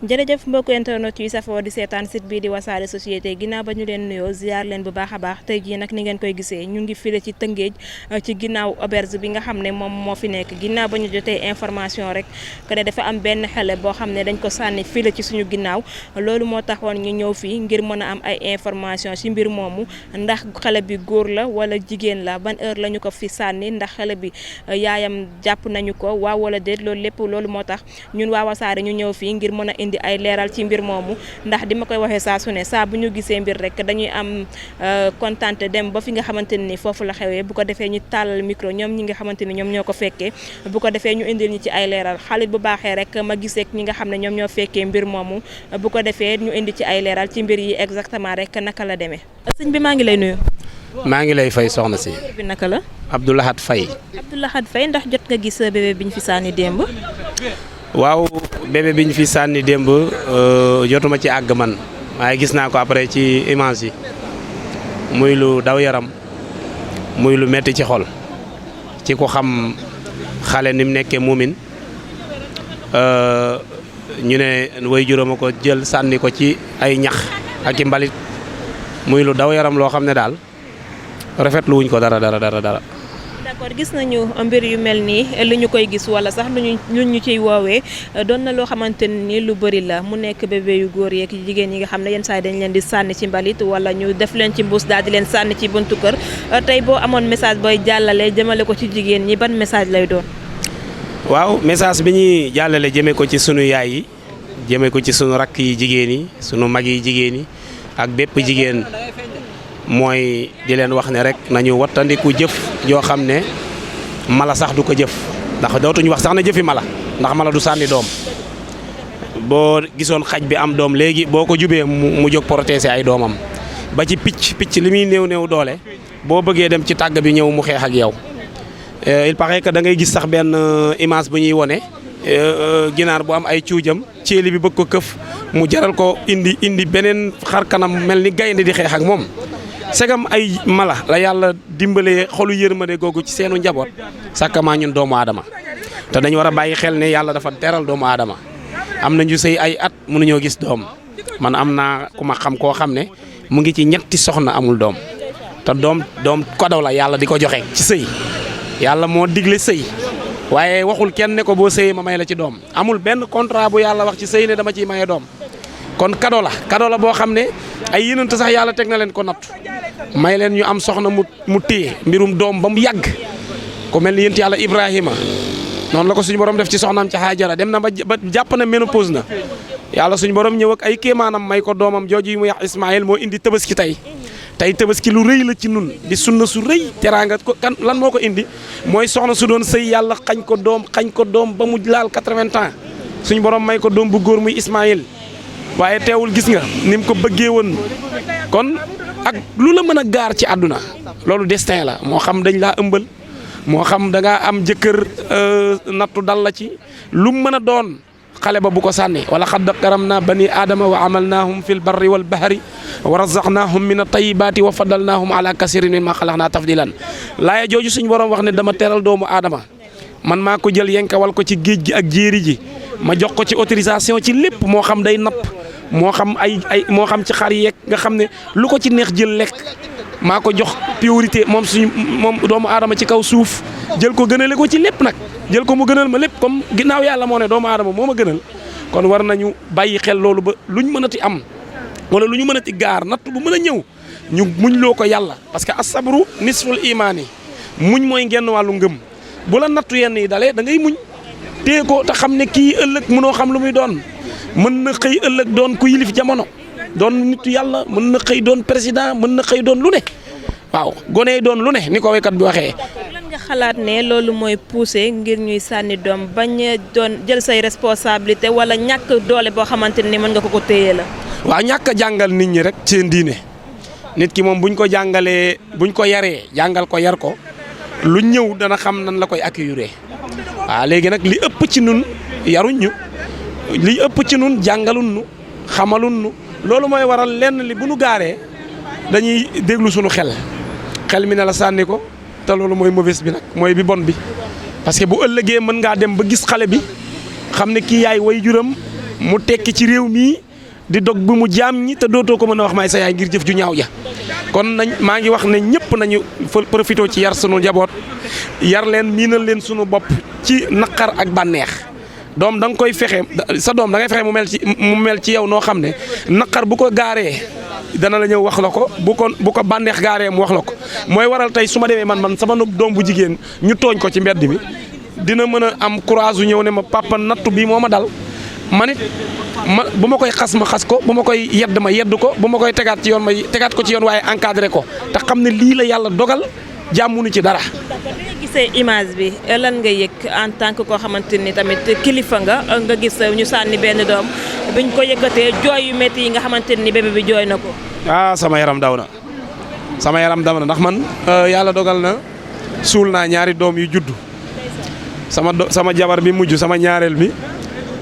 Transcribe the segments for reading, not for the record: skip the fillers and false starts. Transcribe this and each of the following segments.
jërëjëf mbokku internet yi safoo di seetaan site bii di wasaare société ginnaaw ba ñu leen nuyoo ziar leen bu baax a baax tey jii nag ni ngeen koy gisee ñu ngi file ci Tëngéej ci ginnaaw auberge bi nga xam ne moom moo fi nekk ginnaaw ba ñu jotee information rek que ne dafa am benn xale boo xam ne dañ ko sànni file ci suñu ginnaaw loolu moo taxoon ñu ñëw fii ngir mën a am ay information ci mbir moomu ndax xale bi góor la wala jigéen la ban heure la ñu ko fi sànni ndax xale bi yaayam jàpp nañu ko waaw wala déet loolu lépp loolu moo tax ñun waa wasaare ñu ñëw fii ngir mën a indi ay leeral ci mbir moomu ndax di ma koy waxee saa su ne saa bu ñu gisee mbir rek dañuy am kontante dem ba fi nga xamante ni foofu la xewee bu ko defee ñu tàllal micro ñoom ñi nga xamante ni ñoom ñoo ko fekkee bu ko defee ñu indil ñi ci ay leeral xaalit bu baaxee rek ma gisee ñi nga xam ne ñoom ñoo fekkee mbir moomu bu ko defee ñu indi ci ay leeral ci mbir yi exactement rek naka la demee. sëñ bi maa ngi lay nuyu. maa ngi lay fay soxna si. bi naka la. Abdoulahat Faye. Abdoulahat Faye ndax jot nga gis bébé bi ñu fi sànni démb. waaw bébé bi ñu fi sànni démb jotuma ci àgg man waaye gis naa ko après ci image yi muy lu daw yaram muy lu metti ci xol ci ko xam xale ni mu nekkee muumin ñu ne way juróoma ko jël sànni ko ci ay ñax ak i mbalit muy lu daw yaram loo xam ne daal rafetlu wuñ ko dara. d'accord gis nañu mbir yu mel nii li ñu koy gis wala sax lu ñu ciy woowee doon na loo xamante ni lu bëri la mu nekk bébé yu góor yeeg jigéen yi nga xam ne yenn saa yi dañ leen di sànni ci mbalit wala ñu def leen ci mbuus daal di leen sànni ci buntu kër tey boo amoon message booy jàllale jëmale ko ci jigéen ñi ban message lay doon. waaw message bi ñuy jàllale jëmee ko ci sunu yaay yi jëmee ko ci sunu rakk yi jigéen yi sunu mag yi jigéen yi ak bépp jigéen mooy di leen wax ne rek nañu wattandiku jëf yoo xam ne mala sax du ko jëf ndax dootuñu wax sax na jëfi mala ndax mala du sànni doom boo gisoon xaj bi am doom léegi boo ko jubee mu jóg protéger ay doomam ba ci picc li muy néew doole boo bëggee dem ci tàgg bi ñëw mu xeex ak yow il paraît que da ngay gis sax benn image bu ñuy wone ginaar bu am ay cuujam ceeli bi bëgg ko këf mu jaral ko indi beneen xar kanam mel ni gaynde di xeex ak moom segam ay mala la yàlla dimbalee xolu yërmande googu ci seenu njaboot sàkkamaa ñun doomu aadama te dañu war a bàyyi xel ne yàlla dafa teral doomu aadama am nañu sëy ay at mënuñoo gis doom man am naa ku ma xam koo xam ne mu ngi ci ñetti soxna amul doom te doom kodaw la yàlla di ko joxe ci sëy yàlla moo digle sëy waaye waxul kenn ne ko boo sëyee ma may la ci doom amul benn contrat bu yàlla wax ci sëy ne dama ciy maye doom kon kado la boo xam ne ay yénante sax yàlla teg na leen ko natt may leen ñu am soxna mu téye mbirum doom ba mu yàgg ko mel ni yént yàlla Ibrahima noonu la ko suñu borom def ci soxnaam ci Haajara dem na ba jàpp na ménopause na yàlla suñu borom ñëw ak ay kéemaanam may ko doomam jooju mu yax Ismaël moo indi tabaski tey tabaski lu rëy la ci nun di sunna su rëy teraanga ko kan lan moo ko indi mooy soxna su doon sëy yàlla xañ ko doom ba mu laal 80 ans suñu borom may ko doom bu góor muy Ismaël waaye teewul gis nga ni mu ko bëggee woon kon ak lu la mën a gaar ci àdduna loolu destin la moo xam dañ laa ëmbal moo xam da ngaa am jëkkër nattu dal la ci lu mu mën a doon xale ba bu ko sànni wala xad karamna bani aadama wa amalnaahum fil barri wal bahri wa razaqnaahum min at-tayyibaati wa faddalnaahum ala kasirin mimma xalaqnaa tafdilan laaya jooju suñu borom wax ne dama teral doomu aadama man maa ko jël yenkawal ko ci géej gi ak jéeri ji ma jox ko ci autorisation ci lépp moo xam day napp moo xam moo xam ci xar yeeg nga xam ne lu ko ci neex jël lekk maa ko jox priorité moom doomu aadama ci kaw suuf jël ko gënale ko ci lépp nag jël ko mu gënal ma lépp comme ginnaaw yàlla moo ne doomu aadama moo ma gënal kon war nañu bàyyi xel loolu ba luñ mënati am wala lu ñu mënati gaar natt bu mën a ñëw ñu muñ loo ko yàlla parce que as-sabru nisful imaani muñ mooy genn wàllu ngëm bu la nattu yenn yi dalee da ngay muñ téye ko te xam ne kii ëllëg mënoo xam lu muy doon mën na xëy ëllëg doon ku yilif jamono doon nitu yàlla mën na xëy doon président mën na xëy doon lu ne waaw gone yi doon lu ne ni ko waykat bi waxee. lan nga xalaat ne loolu mooy poussé ngir ñuy sànni doom bañ doon jël say responsabilité wala ñàkk doole boo xamante ni mën nga ko téye la. waaw ñàkk a jàngal nit ñi rek seen diine nit ki moom buñ ko jàngalee buñ ko yaree jàngal ko yar ko lu ñëw dana xam nan la koy accueillir waaw léegi nag li ëpp ci nun yaruñ ñu li ëpp ci nun jàngalun nu xamalun nu loolu mooy waral lenn li bu nu gaaree dañuy déglu sunu xel mi ne la sànni ko te loolu mooy mauvaise bi nag mooy bi bon bi parce que bu ëllëgee mën ngaa dem ba gis xale bi xam ne kii yaay way juram mu tekki ci réew mii di dog bu mu jaam ñi te dootoo ko mën a wax may sa yaay ngir jëf ju ñaaw ja kon maa ngi wax ne ñëpp nañu profité ci yar sunu njaboot yar leen miinal leen sunu bopp ci naqar ak bànneex doom da nga koy fexe sa doom da ngay fexe mu mel ci yow noo xam ne naqar bu ko gaaree dana la ñëw wax la ko bu ko bànneex gaaree mu wax la ko mooy waral tey su ma demee man sama doom bu jigéen ñu tooñ ko ci mbedd mi dina mën a am courage yu ñëw ne ma papa nattu bi moo ma dal man it bu ma koy xas ma xas ko bu ma koy yedd ma yedd ko bu ma koy tegaat ci yoon ma tegaat ko ci yoon waaye encadré ko te xam ne lii la yàlla dogal jàmmuñu ci dara. d'accord bi nga gisee image bi lan nga yëg en tant que koo xamante ni tamit kilifa nga gis ñu sànni benn doom biñ ko yëkkatee jooy yu métti yi nga xamante ni bébé bi jooy na ko. sama yaram daw na ndax man yàlla dogal na suul naa ñaari doom yu juddu sama jabar bi mujj sama ñaareel bi.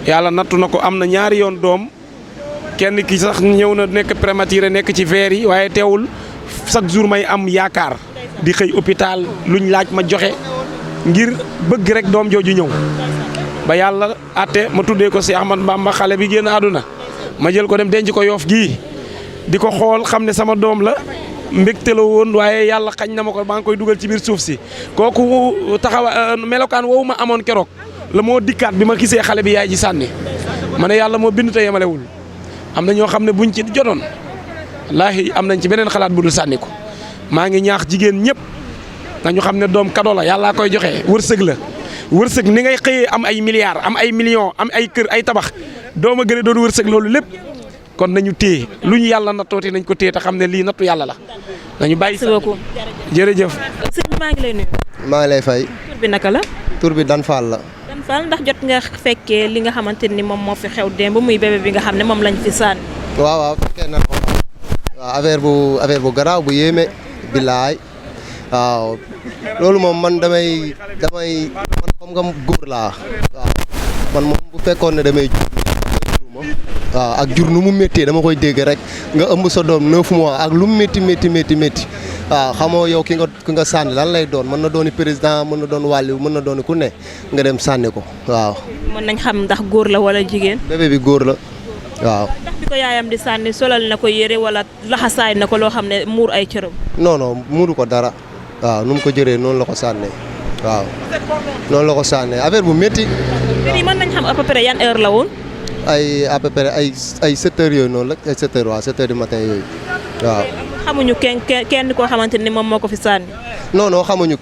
yàlla nattu na ko am na ñaari yoon doom kenn ki sax ñëw na nekk prématuré nekk ci verre yi waaye teewul chaque jour may am yaakaar di xëy hôpital luñ laaj ma joxe ngir bëgg rek doom jooju ñëw ba yàlla àtte ma tuddee ko si Ahmad Bamba xale bi génn àdduna ma jël ko dem denc ko Yoff gii di ko xool xam ne sama doom la mbégte la woon waaye yàlla xañ na ma ko maa ngi koy dugal ci biir suuf si kooku taxawa melokaan woowu ma amoon keroog. la moo dikkaat bi ma gisee xale bi yaay ji sànni ma ne yàlla moo bind te yemalewul am na ñoo xam ne buñ ci jotoon wallaahi am nañ ci beneen xalaat bu dul sànni ko maa ngi ñaax jigéen ñëpp nañu xam ne doom kado la yàllaa koy joxe wërsëg la wërsëg ni ngay xëyee am ay milliards am ay millions am ay kër ay tabax doom a gën a doon wërsëg loolu lépp kon nañu téye lu ñu yàlla nattooti nañ ko téye te xam ne lii nattu yàlla la nañu bàyyi. merci beaucoup jërëjëf. sëñ bi maa ngi lay nuyu. maa ngi lay fay. tur bi naka la. tur bi Dan Fall la. Dan Fall ndax jot nga fekkee li nga xamante ni moom moo fi xew démb muy bébé bi nga xam ne moom lañ fi sànni. waaw fekkee na ko waaw affaire bu garaaw bu yéeme billaay waaw loolu moom man damay man comme nga góor laa waaw man moom bu fekkoon ne damay waaw ak jur nu mu méttee dama koy dégg rek nga ëmb sa doom 9 mois ak lu mu métti waaw xamoo yow ki nga sànni lan lay doon mën na dooni président mën na doon wàllu mën na dooni ku ne nga dem sànni ko waaw. mën nañ xam ndax góor la wala jigéen. bébé bi góor la waaw. ndax bi ko yaayam di sànni solal na ko yére wala laxasaay na ko loo xam ne muur ay cëram. non muuru ko dara waaw nu mu ko jëree noonu la ko sànnee waaw noonu la ko sànnee affaire bu métti. mbir yi mën nañ xam à peu près yan heure la woon. à peu près ay 7 heures yooyu noonu la ay 7 heures waaw 7 heures du matin yooyu waaw. xamuñu kenn koo xamante ni moom moo ko fi sànni. non xamuñu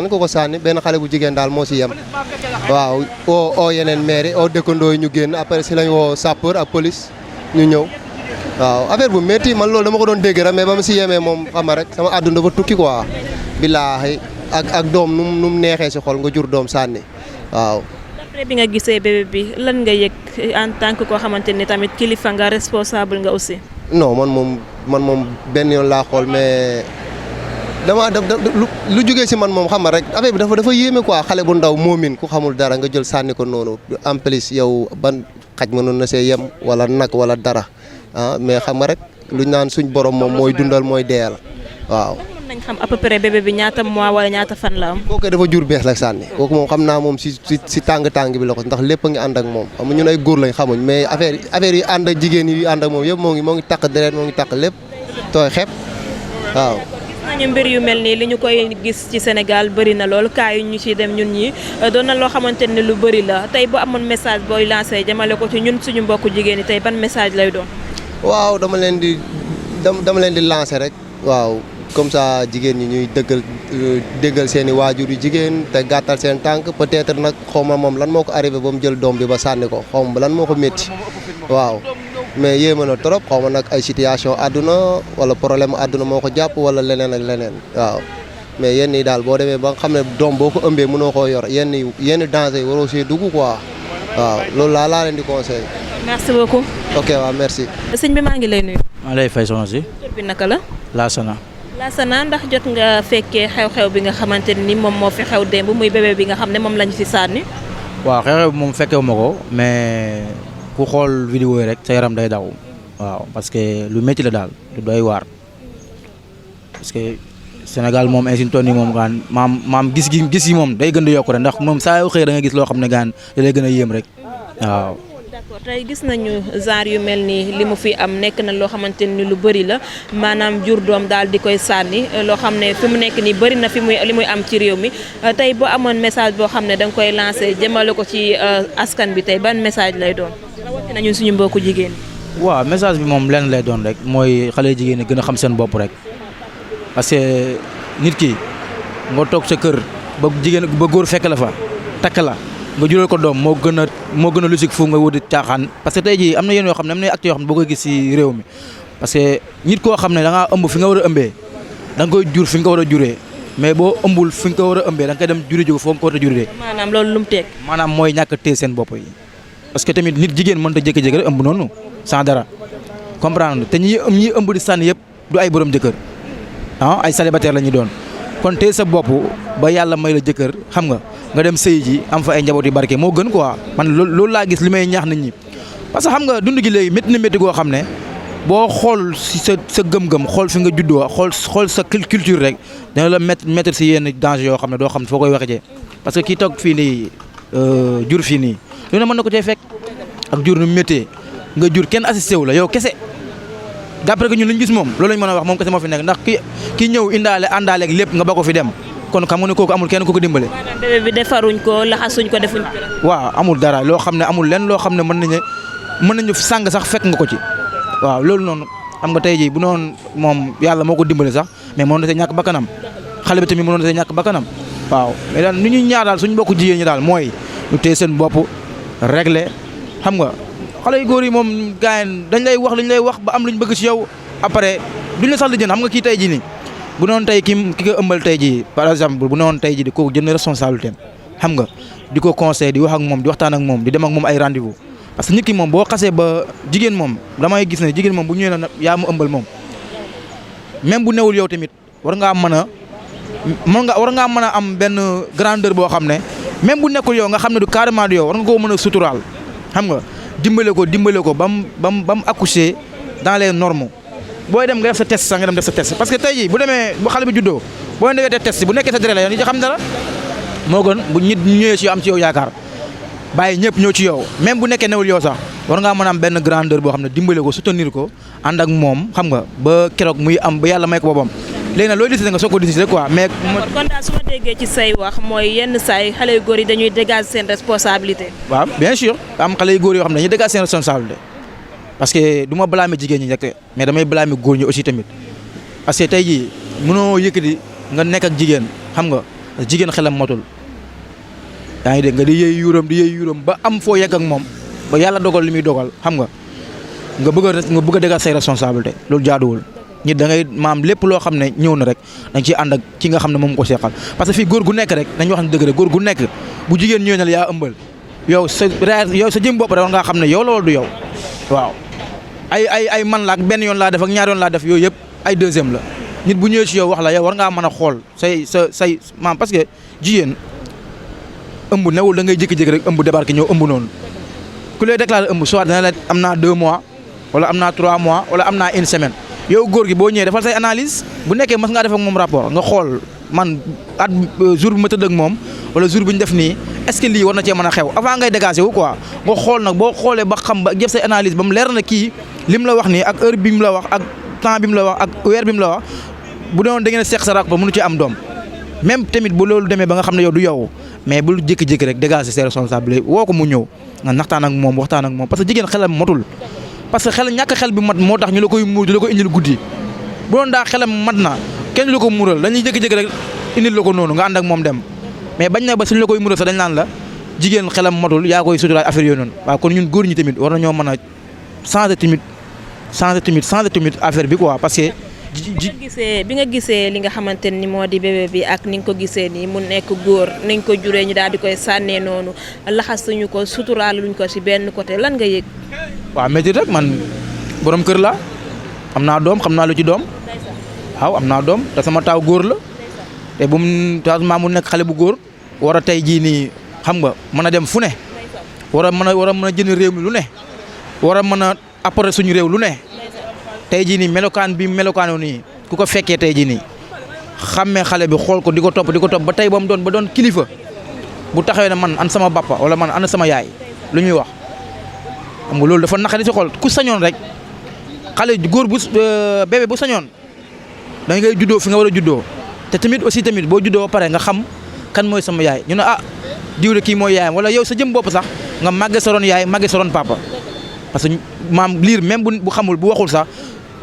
ko ko sànni benn xale bu jigéen daal moo si yem waaw oo yeneen maire oo dëkkandoo yi ñu génn après si lañ woo sapeur ak police ñu ñëw waaw affaire bu métti man loolu dama ko doon dégg rek mais ba ma si yemee moom xam rek sama àdduna dafa tukki quoi billaahi ak doom nu mu neexee si xol nga jur doom sànni waaw. après bi nga gisee bébé bi lan nga yëg en tant que koo xamante ni tamit kilifa nga responsable nga aussi. non man moom benn yoon laa xool mais dama lu jógee si man moom xam nga rek affaire bi dafa yéeme quoi xale bu ndaw moomin ku xamul dara nga jël sànni ko noonu en plus yow ban xaj mënoon na see yem wala nag wala dara mais xam nga rek luñ naan suñ borom moom mooy dundal mooy deyal waaw. mën nañ xam à peu près bébé bi ñaata mois wala ñaata fan la am. kooku dafa jur bees la sànni kooku moom xam naa moom si tàng bi la ko ndax lépp a ngi ànd ak moom xam ñun ay góor lañ xamuñ mais affaire yi ànd ak jigéen yi ànd ak moom yëpp moo ngi takk deret moo ngi takk lépp tooy xepp waaw. gis nañu mbir yu mel nii li ñu koy gis ci Sénégal bëri na lool cas yu ñu ciy dem ñun ñi doon na loo xamante ne lu bëri la tey bu amoon message booy lancé jamale ko ci ñun suñu mbokku jigéen ñi tey ban message lay doon. waaw dama leen di lancer rek waaw. comme ça jigéen ñi ñuy déggal seen i waajur yu jigéen te gàttal seen tànk peut-être nag xaw ma moom lan moo ko arrivé ba mu jël doom bi ba sànni ko xaw ma lan moo ko métti waaw mais yéeme na trop xaw ma nag ay situation àdduna wala problème àdduna moo ko jàpp wala leneen ak leneen waaw mais yenn yi daal boo demee ba nga xam ne doom boo ko ëmbee mënoo koo yor yenn danger yi waroo see dugg quoi waaw loolu laa leen di conseil. merci beaucoup. ok waaw merci. sëñ bi maa ngi lay nuyu. maa lay fay soxna si. tur bi naka la. Laasana ndax jot nga fekkee xew-xew bi nga xamante ni moom moo fi xew démb muy bébé bi nga xam ne moom lañ fi sànni. waaw xew-xew bi moom fekkewu ma ko mais ku xool vidéo yi rek sa yaram day daw waaw parce que lu métti la daal lu doy waar parce que Sénégal moom ainsi toll nii moom gaan maam gis yi moom day gën di yokk rek ndax moom saa yoo xëy da nga gis loo xam ne gaan da lay gën a yéem rek waaw. d'accord d'accord tey gis nañu genre yu mel nii li mu fi am nekk na loo xamante ni lu bëri la maanaam jur doom daal di koy sànni loo xam ne fi mu nekk nii bëri na li muy am ci réew mi tey boo amoon message boo xam ne da nga koy lancé jëmale ko ci askan bi tey ban message lay doon rawatina ñun suñu mbokku jigéen ñi. waaw message bi moom lenn lay doon rek mooy xale jigéen ñi gën a xam seen bopp rek parce que nit ki nga toog sa kër ba góor fekk la fa takk la nga jural ko doom moo gën a logique fu nga wuti caaxaan parce que tey jii am na yenn yoo xam ne am na actes yoo xam ne boo koy gis ci réew mi parce que nit koo xam ne da ngaa ëmb fi nga war a ëmbee da nga koy jur fi nga ko war a juree mais boo ëmbul fi nga ko war a ëmbee da nga koy dem juri jóg foo nga ko war a juree. maanaam loolu lu mu teg. maanaam mooy ñàkk a téye seen bopp yi parce que tamit nit jigéen mënut a jékki-jékki rek ëmb noonu sans dara comprendre te ñi ëmb di sànni yëpp du ay borom jëkkër ay célibataire la ñuy doon kon téye sa bopp ba yàlla may la jëkkër xam nga dem sëy ji am fa ay njaboot yu barke moo gën quoi man loolu laa gis li may ñaax nit ñi parce que xam nga dund gi léegi métti na métti goo xam ne boo xool si sa gëm-gëm xool fi nga juddoo xool sa culture rek dana la mettre si yenn danger yoo xam ne doo xam foo koy waxee parce que kii toog fii nii jur fii nii lu ne mën na ko cee fekk ak jur nu méttee nga jur kenn assisté wu la yow kese d'après que ñun li ñu gis moom loolu lañ mën a wax moom kese moo fi nekk ndax ki ñëw àndaale ak lépp nga ba ko fi dem kon xam nga ne kooku amul kenn ku ko dimbale. maanaam bébé bi defaruñ ko laxasuñ ko defuñ ko. waaw amul dara loo xam ne amul lenn loo xam ne mën nañu sàng sax fekk nga ko ci waaw loolu noonu xam nga tey jii bu noonu moom yàlla moo ko dimbale sax mais mënoon na see ñàkk bakkanam xale bi tamit mënoon na see ñàkk bakkanam waaw mais daal ni ñuy ñaar daal suñu mbokku jigéen ñi daal mooy ñu téye seen bopp régler xam nga xale yu góor yi moom gars yi dañ lay wax ba am luñ bëgg ci yow après duñ la sax li jën xam nga kii tey jii nii bu noonu tey ki ko ëmbal tey jii par exemple bu noonu tey jii di ko jënd responsabilité xam nga di ko conseil di wax ak moom di waxtaan ak moom di dem ak moom ay rendez-vous parce que nit ki moom boo xasee ba jigéen moom damay gis ne jigéen moom bu ñëwee na yaa mu ëmbal moom même bu newul yow tamit war ngaa mën a am benn grandeur boo xam ne même bu nekkul yow nga xam ne du carrément du yow war nga koo mën a suturaal xam nga dimbale ko ba mu accoucher dans les normes booy dem nga def sa test sax nga dem def sa test parce que tey jii bu xale bi juddoo boo defee def test bu nekkee sa deret la yow ni xam dara moo gën bu nit ñëwee ci yow am ci yow yaakaar bàyyi ñëpp ñëw ci yow même bu nekkee newul yow sax war ngaa mën a am benn grandeur boo xam ne dimbale ko soutenir ko ànd ak moom xam nga ba keroog muy am ba yàlla may ko boppam léegi nag looy décider nga soo ko décider quoi mais. kon daal su ma déggee ci say wax mooy yenn saay xale yu góor yi dañuy dégager seen responsabilité. waaw bien sûr am xale yu góor yoo xam ne dañuy dégager seen responsabilité parce que du ma blâmer jigéen ñi rek mais damay blâmer góor ñi aussi tamit parce que tey jii mënoo yëkkati nga nekk ak jigéen xam nga jigéen xelam motul yaa ngi dégg nga di yëy yuuram ba am foo yegg ak moom ba yàlla dogal li muy dogal xam nga bëgg a dégager say responsabilité loolu jaaduwul. nit da ngay maam lépp loo xam ne ñëw na rek dañ ciy ànd ak ki nga xam ne moom ko seexal parce que fii góor gu nekk rek dañu wax ne dëgg rek góor gu nekk bu jigéen ñëwee na la yaa ëmbal yow sa jëm bopp rek war ngaa xam ne yow la wala du yow waaw ay man la ak benn yoon laa def ak ñaar yoon laa def yooyu yëpp ay deuxième la nit bu ñëwee ci yow wax la yow war ngaa mën a xool say maam parce que jigéen ëmb newul da ngay jékki-jékki rek ëmb débarqué ñëw ëmb noonu ku lay déclaré ëmb soit dana la am naa 2 mois wala am naa 3 mois wala am naa 1 semaine yow góor gi boo ñëwee defal say analyse bu nekkee mas ngaa def ak moom rapport nga xool man jour bi ma tëdd ak moom wala jour bi ñu def nii est-ce que lii war na cee mën a xew avant ngay dégager wu quoi nga xool nag boo xoolee ba xam ba jëf say analyse ba mu leer na kii lim la wax nii ak heure bi mu la wax ak temps bi mu la wax ak weer bi mu la wax bu doon da ngeen a seq sa rapport mënu ci am doom même tamit bu loolu demee ba nga xam ne yow du yow mais bul jékki-jékki rek dégager ses responsabilités woo ko mu ñëw nga naxtaan ak moom waxtaan ak moom parce que jigéen xelam motul parce que ñàkk xel bi mat moo tax ñu la koy muur di la ko indil guddi bu doon daa xelam mat na kenn la ko muural dañuy jékki-jékki rek indil la ko noonu nga ànd ak moom dem mais bañ na ba suñ la koy muural sax dañ naan la jigéen xelam matul yaa koy suturaay affaire yooyu noonu waaw kon ñun góor ñi tamit war nañoo mën a changer tamit affaire bi quoi parce que. bi nga gisee li nga xamante ni moo di bébé bi ak ni nga ko gisee nii mu nekk góor niñ ko juree ñu daal di koy sànnee noonu laxasuñu ko suturaal luñ ko ci benn côté lan nga yëg. waaw métti rek man borom kër la am naa doom xam naa lu ci doom waaw am naa doom te sama taaw góor la te bu mu nekk xale bu góor war a tey jii nii xam nga mën a dem fu ne war a mën a jënd réew mi lu ne war a mën a apporter suñu réew lu ne. tey jii nii melokaanoo nii ku ko fekkee tey jii nii xàmmee xale bi xool ko di ko topp ba tey ba mu doon kilifa bu taxawee ne man an sama bappa wala man an sama yaay lu ñuy wax xam nga loolu dafa naqari si xol ku sañoon rek xale góor bu bébé bu sañoon da ngay juddoo fi nga war a juddoo te tamit aussi tamit boo juddoo ba pare nga xam kan mooy sama yaay ñu ne ah diw de kii mooy yaayam wala yow sa jëm bopp sax nga màgge sa roon yaay màgge sa roon papa parce que maam liir même bu xamul bu waxul sax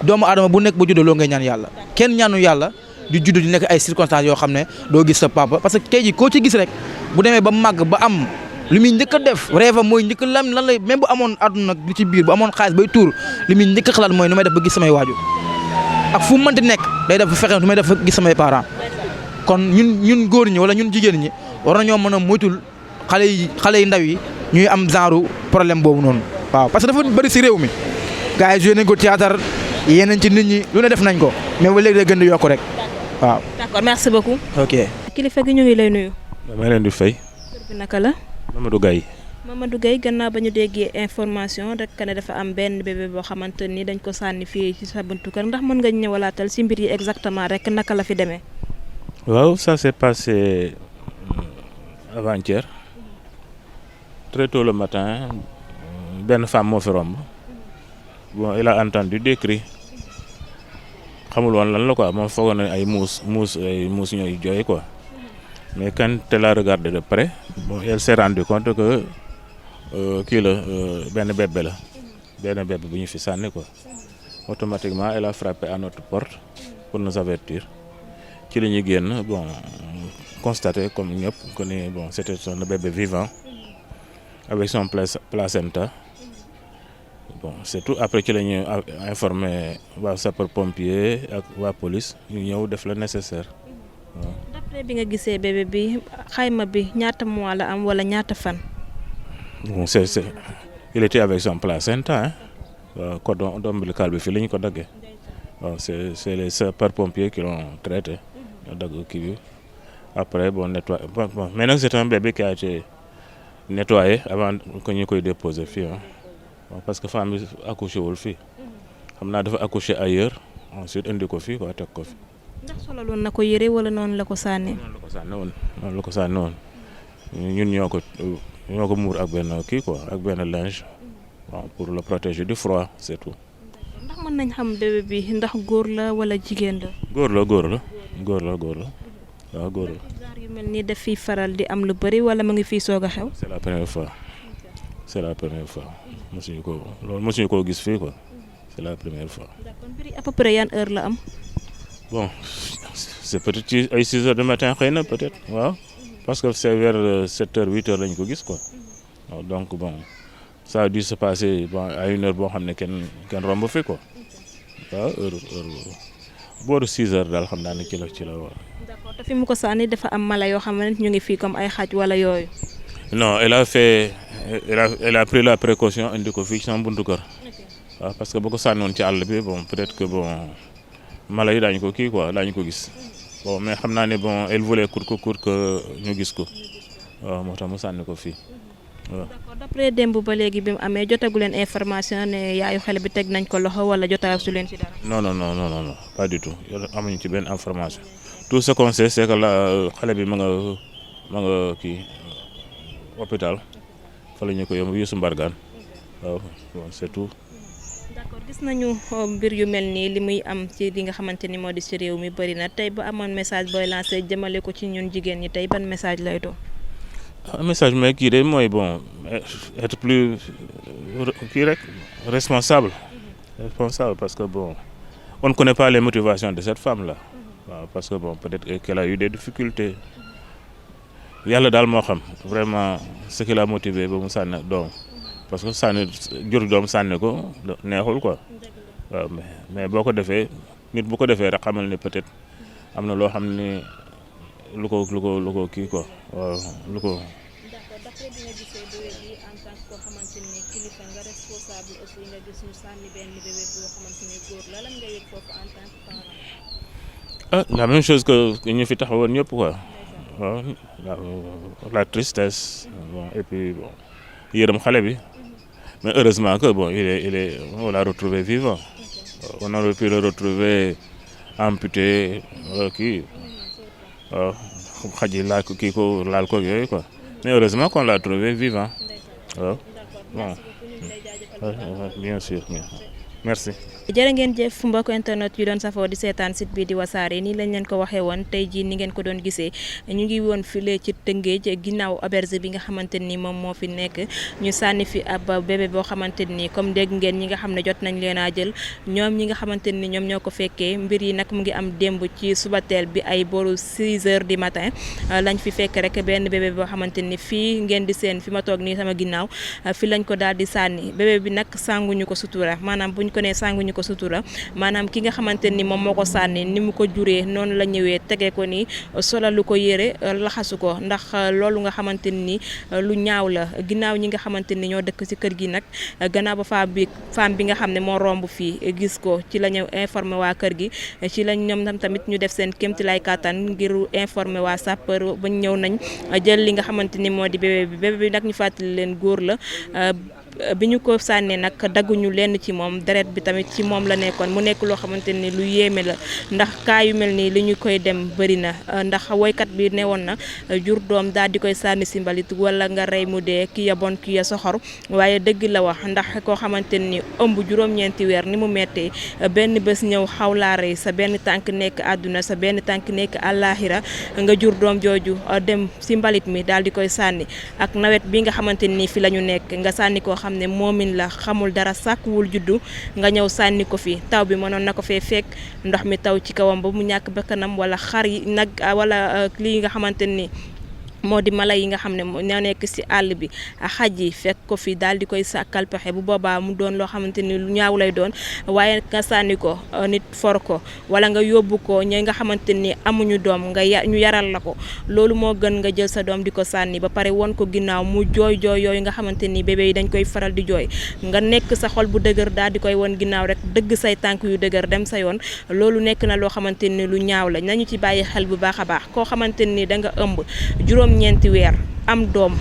doomu aadama bu nekk bu juddoo loo ngay ñaan yàlla kenn ñaanu yàlla di judd di nekk ay circonstances yoo xam ne doo gis sa papa parce que tey jii koo ci gis rek bu demee ba màgg ba am li muy njëkk a def rêve am mooy njëkk lan lay même bu amoon àdduna li ci biir bu amoon xaalis bay tuur li muy njëkk a xalaat mooy nu may def ba gis samay waajur ak fu mu mënti nekk day def fexe nu may def ba gis samay parents kon ñun góor ñi wala ñun jigéen ñi war nañoo mën a moytul xale yi ndaw yi ñuy am genre problème boobu noonu waaw parce que dafa bëri si réew mi gars yi joué nañ ko théâtre yeneen ci nit ñi lu ne def nañ ko mais ba léegi day gën di yokk rek waaw. d'accord merci beaucoup. ok. kilifa gi ñu ngi lay nuyu. dama leen di fay. tur bi naka la. Mamadou Gaye. Mamadou Gaye gannaaw ba ñu déggee information rek ne dafa am benn bébé boo xamante ni dañ ko sànni fii ci sa buntu kër ndax mën nga ñëwalaatal ci mbir yi exactement rek naka la fi demee. waaw ça s'est passé avant-hier très tôt le matin benn femme moo fi romb bon il a entendu des cris xamul woon lan la quoi moom foogoon na ay muus ñooy jooy quoi mais quand elle a regardé de près bon elle s'est rendu compte que kii la benn bébé bu ñu fi sànni quoi automatiquement elle a frappé à notre porte pour nous avertir ci la ñuy génn bon constaté comme ñëpp que ni bon c'était un bébé vivant avec son placenta bon c'est tout après ci la ñuy informé waa sapeur pompier ak waa police ñu ñëw def le nécessaire waaw. d'après bi nga gisee bébé bi xayma bi ñaata mois la am wala ñaata fan. bon il était avec son placenta waaw cordon ombilical bi fii la ñu ko daggee waaw c'est les sapeurs pompiers qui l'ont traité ñoo dagg kii bi après bon nettoyé bon mais nag c'est un bébé qui a été nettoyé avant que ñu koy déposer fii parce que femme bi accouché wul fii xam naa dafa accouché ailleurs ensuite indi ko fii quoi teg ko fi. ndax solaloon na ko yére wala noonu la ko sànnee. noonu la ko sànni woon ñun ñoo ko muur ak benn kii quoi ak benn linge bon pour le protéger du froid c'est tout. ndax mën nañ xam bébé bi ndax góor la wala jigéen la. góor la waaw góor la. genre yu mel nii daf fiy faral di am lu bëri wala mu ngi fii soog a xew. c'est la première fois mosuñu koo gis fii quoi c'est la première fois. d'accord mbir yi à peu près yan heure la am. bon c'est peut-être ci ay 6 heures du matin xëy na peut-être waaw parce que c'est vers 7 heures 8 heures lañ ko gis quoi waaw donc bon ça a dû se passer bon à une heure boo xam ne kenn romb fi quoi waaw heure booru 6 heures daal xam naa ne ci la waaw. d'accord te fi mu ko sànni dafa am mala yoo xam ne ñu ngi fii comme ay xaj wala yooyu. non elle a pris la précaution indi ko fii ci sama buntu kër waaw parce que bu ko sànni woon ci àll bi bon peut-être que bon mala yi daañu ko kii quoi daañu ko gis bon mais xam naa ne bon elle voulait court que ñu gis ko waaw moo tax mu sànni ko fii waaw. d'accord d'après démb ba léegi bi mu amee jotagu leen information ne yaayu xale bi teg nañ ko loxo wala jotagu su leen ci dara. non pas du tout amuñu ci benn information tout ce qu'on sait c'est que la xale bi ma nga kii hôpital fa la ñu ko yóbbu Youssou Mbargane waaw bon c'est tout. d'accord gis nañu mbir yu mel nii li muy am ci li nga xamante ni moo di ci réew mi bëri na tey ba amoon message booy lancé jëmale ko ci ñun jigéen ñi tey ban message lay doon. message mais kii de mooy bon être plus kii rek responsable parce que bon on ne connaît pas les motivations de cette femme là waaw parce que bon peut-être qu'elle a eu des difficultés yàlla daal moo xam vraiment ce qui l'a motivé ba mu sànni doom parce que jur doom sànni ko neexul quoi waaw mais boo ko defee nit bu ko defee rek xamal ni peut-être am na loo xam ni lu ko kii quoi waaw lu ko. d'accord d'après bi nga gisee bébé bi en tant que koo xamante ni kilifa nga responsable aussi nga gis ñu sànni benn bébé boo xamante ni góor la lan nga yëg foofu en tant que parent. La même chose que ñu fi taxawoon ñëpp quoi waaw la tristesse bon et puis bon yërëm xale bi mais heureusement que bon il est on l'a retrouvé vivant on aurait pu le retrouver amputé kii waaw xaj yi laal ko kii ko laal ko yooyu quoi mais heureusement qu'on l'a trouvé vivant waaw bon. bien sûr merci. jërë ngeen jëf mbokk internet yu doon safoo di seetaan site bi di wasaare nii lañ leen ko waxee woon tey jii ni ngeen ko doon gisee ñu ngi woon file ci Tëngéej ginnaaw auberge bi nga xamante ni moom moo fi nekk ñu sànni fi ab bébé boo xamante ni comme dégg ngeen ñi nga xam ne jot nañ leen a jël ñoom ñi nga xamante ni ñoom ñoo ko fekkee mbir yi nag mu ngi am démb ci subateel bi ay boru 6 heures du matin lañ fi fekk rek benn bébé boo xamante ni fii ngeen di seen fi ma toog nii sama ginnaaw fi lañ ko daal di sànni bébé bi nag sànguñu ko sutura maanaam buñ ko nee sànguñu ko sutura maanaam ki nga xamante ni moom moo ko sànni ni mu ko juree noonu la ñëwee tege ko ni solalu ko yére laxasu ko ndax loolu nga xamante ni lu ñaaw la ginnaaw ñi nga xamante ni ñoo dëkk ci kër gi nag gannaaw ba femme bi nga xam ne moo romb fii gis ko ci la ñu informé waa kër gi ci lañ ñoom tamit ñu def seen kéemtalaay kàttan ngir informé waa sapeur bañ ñëw nañ jël li nga xamante ni moo di bébé bi nag ñu fàttali leen góor la bi ñu ko sànnee nag dagguñu lenn ci moom deret bi tamit ci moom la nekkoon mu nekk loo xamante ni lu yéeme la ndax kaa yu mel nii li ñu koy dem bëri na ndax woykat bi ne woon na jur doom daal di koy sànni si mbalit wala nga rey mu dee ki ya bon ki ya soxor waaye dëgg la wax ndax koo xamante ni ëmb juróom-ñeenti weer ni mu mettee benn bés ñëw xaw laa rey sa benn tànk nekk àdduna sa benn tànk nekk àllaaxira nga jur doom jooju dem si mbalit mi daal di koy sànni ak nawet bi nga xamante ni fi la ñu nekk nga sànni ko xam ne moomin la xamul dara sàkkuwul juddu nga ñëw sànni ko fi taw bi mënoon na ko fee fekk ndox mi taw ci kawam ba mu ñàkk bakkanam wala xar yi nag wala lii nga xamante ni moo di mala yi nga xam ne ñoo nekk ci àll bi xaj yi fekk ko fi daal di koy sàkkal pexe bu boobaa mu doon loo xamante ni lu ñaaw lay doon waaye nga sànni ko nit for ko wala nga yóbbu ko ñi nga xamante ni amuñu doom ñu yaral la ko loolu moo gën nga jël sa doom di ko sànni ba pare won ko ginnaaw mu jooy yooyu nga xamante ni bébé yi dañ koy faral di jooy nga nekk sa xol bu dëgër daal di koy won ginnaaw rek dëgg say tànk yu dëgër dem sa yoon loolu nekk na loo xamante ni lu ñaaw la nañu ci bàyyi xel bu baax a baax koo xamante ni da nga ëmb juróom-ñeenti weer am doom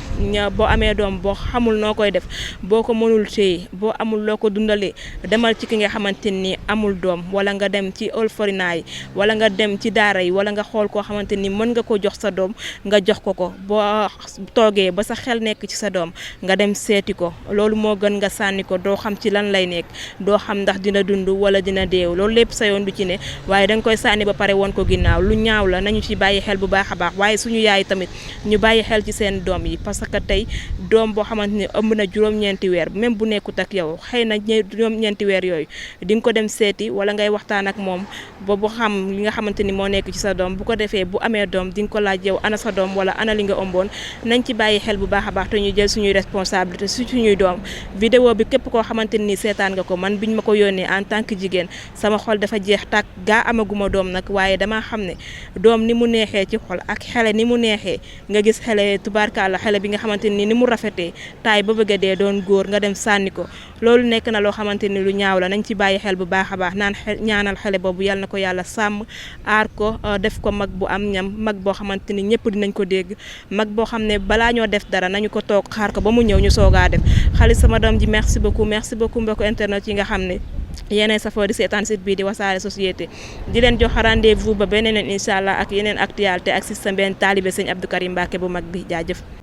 boo amee doom boo xamul noo koy def boo ko mënul téye boo amul loo ko dundalee demal ci ki nga xamante ni amul doom wala nga dem ci orphelinat yi wala nga dem ci daara yi wala nga xool koo xamante ni mën nga ko jox sa doom nga jox ko boo toogee ba sa xel nekk ci sa doom nga dem seeti ko loolu moo gën nga sànni ko doo xam ci lan lay nekk doo xam ndax dina dund wala dina deew loolu lépp sa yoon du ci ne waaye danga koy sànni ba pare woon ko ginnaaw lu ñaaw la nañu ci bàyyi xel bu baax a baax waaye suñu yaay tamit ñu bàyyi xel ci seen doom yi parce que tey doom boo xamante ni ëmb na juróom-ñeenti weer même bu nekkut ak yow xëy na juróom-ñeenti weer yooyu di nga ko dem seeti wala ngay waxtaan ak moom ba bu xam li nga xamante ni moo nekk ci sa doom bu ko defee bu amee doom di nga ko laaj yow ana sa doom wala ana li nga ëmboon nañ ci bàyyi xel bu baax a baax te ñu jël suñuy responsabilité su suñuy doom vidéo bi képp koo xamante ni seetaan nga ko man biñ ma ko yónnee en tant que jigéen sama xol dafa jeex tàkk gaa amaguma doom nag waaye damaa xam ne doom ni mu neexee ci xol ak xele ni mu neexee nga gis xele tubaarkàlla xele bi nga xamante ni mu rafetee taay ba bëgg a dee doon góor nga dem sànni ko loolu nekk na loo xamante ni lu ñaaw la nañ ci bàyyi xel bu baax a baax ñaanal xele boobu yal na ko yàlla sàmm aar ko def ko mag bu am ñam mag boo xamante ni ñëpp dinañ ko dégg mag boo xam ne balaa ñoo def dara nañu ko toog xaar ko ba mu ñëw ñu soogaa def xaalis sama doom ji merci beaucoup mbokk internet yi nga xam ne yeneen safoo di seetaan site bii di wasaare société di leen jox rendez-vous ba beneen incha allah ak yeneen actualité ak système benn taalibe sëñ Abdou Karim Mbacké bu mag bi jaajëf